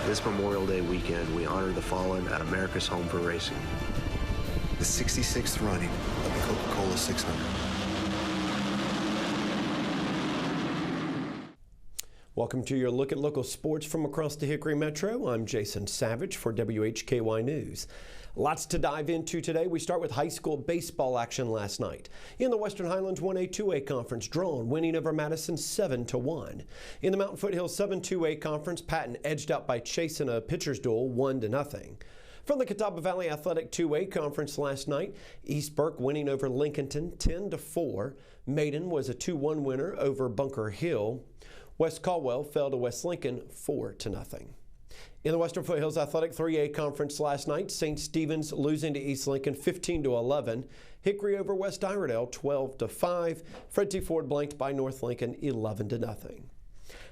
This Memorial Day weekend, we honor the fallen at America's Home for Racing. The 66th running of the Coca-Cola 600. Welcome to your look at local sports from across the Hickory Metro. I'm Jason Savage for WHKY News. Lots to dive into today. We start with high school baseball action last night. In the Western Highlands 1A 2A conference, Drawn winning over Madison 7-1. In the Mountain Foothills 7-2A conference, Patton edged out by Chase in a pitcher's duel 1-0. From the Catawba Valley Athletic 2A conference last night, East Burke winning over Lincolnton 10-4. Maiden was a 2-1 winner over Bunker Hill. West Caldwell fell to West Lincoln 4-0. In the Western Foothills Athletic 3A conference last night, St. Stephen's losing to East Lincoln 15-11. Hickory over West Iredell 12-5. Fred T. Ford blanked by North Lincoln 11-0.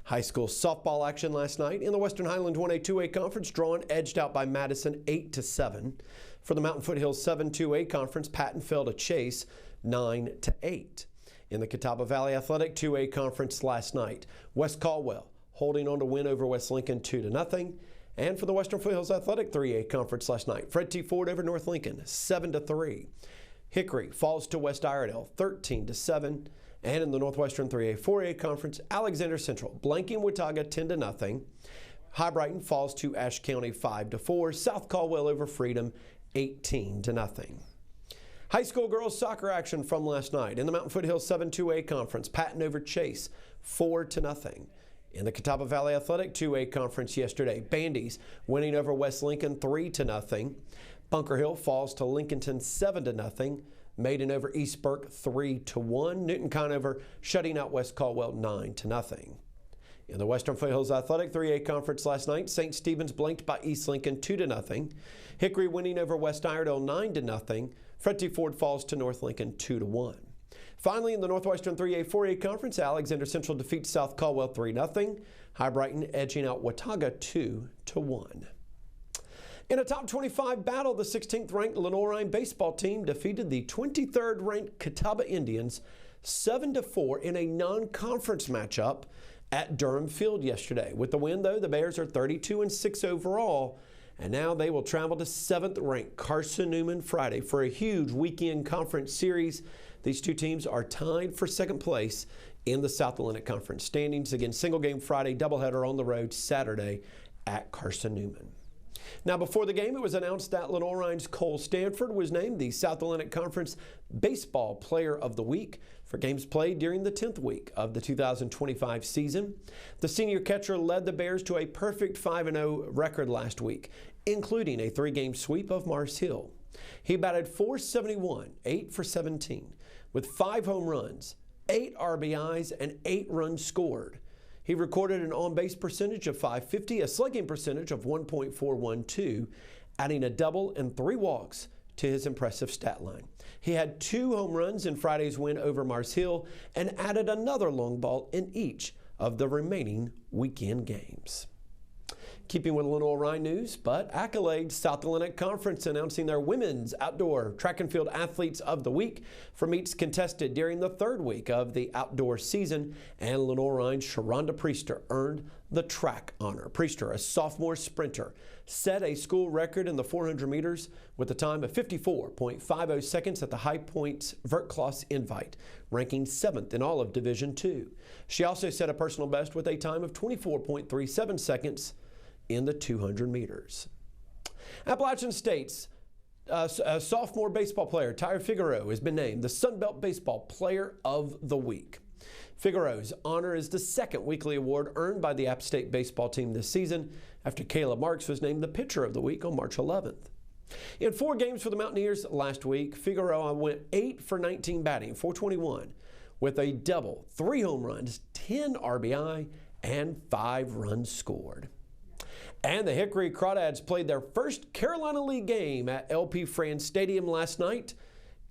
High school softball action last night. In the Western Highlands 1A 2A conference, Drawn edged out by Madison 8-7. For the Mountain Foothills 7-2A conference, Patton fell to Chase 9-8. In the Catawba Valley Athletic 2A conference last night, West Caldwell holding on to win over West Lincoln 2-0. And for the Western Foothills Athletic 3A conference last night, Fred T. Ford over North Lincoln 7-3. Hickory falls to West Iredell 13-7. And in the Northwestern 3A 4A conference, Alexander Central blanking Watauga 10-0. High Brighton falls to Ashe County 5-4. South Caldwell over Freedom 18-0. High school girls soccer action from last night. In the Mountain Foothills 7-2A conference, Patton over Chase 4-0. In the Catawba Valley Athletic 2A conference yesterday, Bandies winning over West Lincoln 3-0. Bunker Hill falls to Lincolnton 7-0. Maiden over East Burke 3-1. Newton Conover shutting out West Caldwell 9-0. In the Western Foothills Athletic 3A conference last night, St. Stephen's blanked by East Lincoln 2-0. Hickory winning over West Iredell 9-0. Fred T. Ford falls to North Lincoln 2-1. Finally, in the Northwestern 3A 4A conference, Alexander Central defeats South Caldwell 3-0. High Brighton edging out Watauga 2-1. In a top 25 battle, the 16th ranked Lenoir Rhyne baseball team defeated the 23rd ranked Catawba Indians 7-4 in a non-conference matchup at Durham Field yesterday. With the win, though, the Bears are 32-6 overall, and now they will travel to 7th ranked Carson Newman Friday for a huge weekend conference series. These two teams are tied for second place in the South Atlantic Conference standings. Again, single game Friday, doubleheader on the road Saturday at Carson Newman. Now, before the game, it was announced that Lenoir Rhyne's Cole Stanford was named the South Atlantic Conference Baseball Player of the Week for games played during the 10th week of the 2025 season. The senior catcher led the Bears to a perfect 5-0 record last week, including a 3-game sweep of Mars Hill. He batted .471, 8 for 17, with 5 home runs, 8 RBIs, and 8 runs scored. He recorded an on-base percentage of .550, a slugging percentage of 1.412, adding a double and 3 walks to his impressive stat line. He had 2 home runs in Friday's win over Mars Hill and added another long ball in each of the remaining weekend games. Keeping with Lenoir Rhyne news, but accolades, South Atlantic Conference announcing their Women's Outdoor Track and Field Athletes of the Week for meets contested during the 3rd week of the outdoor season, and Lenoir Rhyne's Sharonda Priester earned the track honor. Priester, a sophomore sprinter, set a school record in the 400 meters with a time of 54.50 seconds at the High Points Vert Class Invite, ranking 7th in all of Division II. She also set a personal best with a time of 24.37 seconds in the 200 meters. Appalachian State's sophomore baseball player, Tyre Figueroa, has been named the Sun Belt Baseball Player of the Week. Figueroa's honor is the 2nd weekly award earned by the App State baseball team this season, after Caleb Marks was named the Pitcher of the Week on March 11th. In 4 games for the Mountaineers last week, Figueroa went 8 for 19 batting, .421, with a double, 3 home runs, 10 RBI, and 5 runs scored. And the Hickory Crawdads played their first Carolina League game at LP Franz Stadium last night.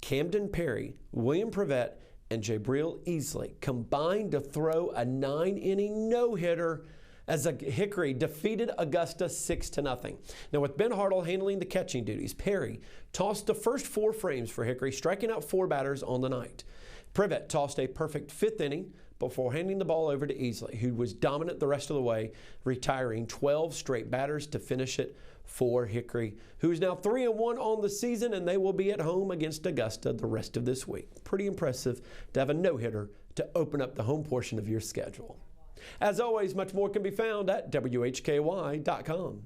Camden Perry, William Prevette, and Jabril Easley combined to throw a 9-inning no-hitter as Hickory defeated Augusta 6-0. Now, with Ben Hartle handling the catching duties, Perry tossed the first 4 frames for Hickory, striking out 4 batters on the night. Prevette tossed a perfect 5th inning, before handing the ball over to Easley, who was dominant the rest of the way, retiring 12 straight batters to finish it for Hickory, who's now 3-1 on the season, and they will be at home against Augusta the rest of this week. Pretty impressive to have a no-hitter to open up the home portion of your schedule. As always, much more can be found at WHKY.com.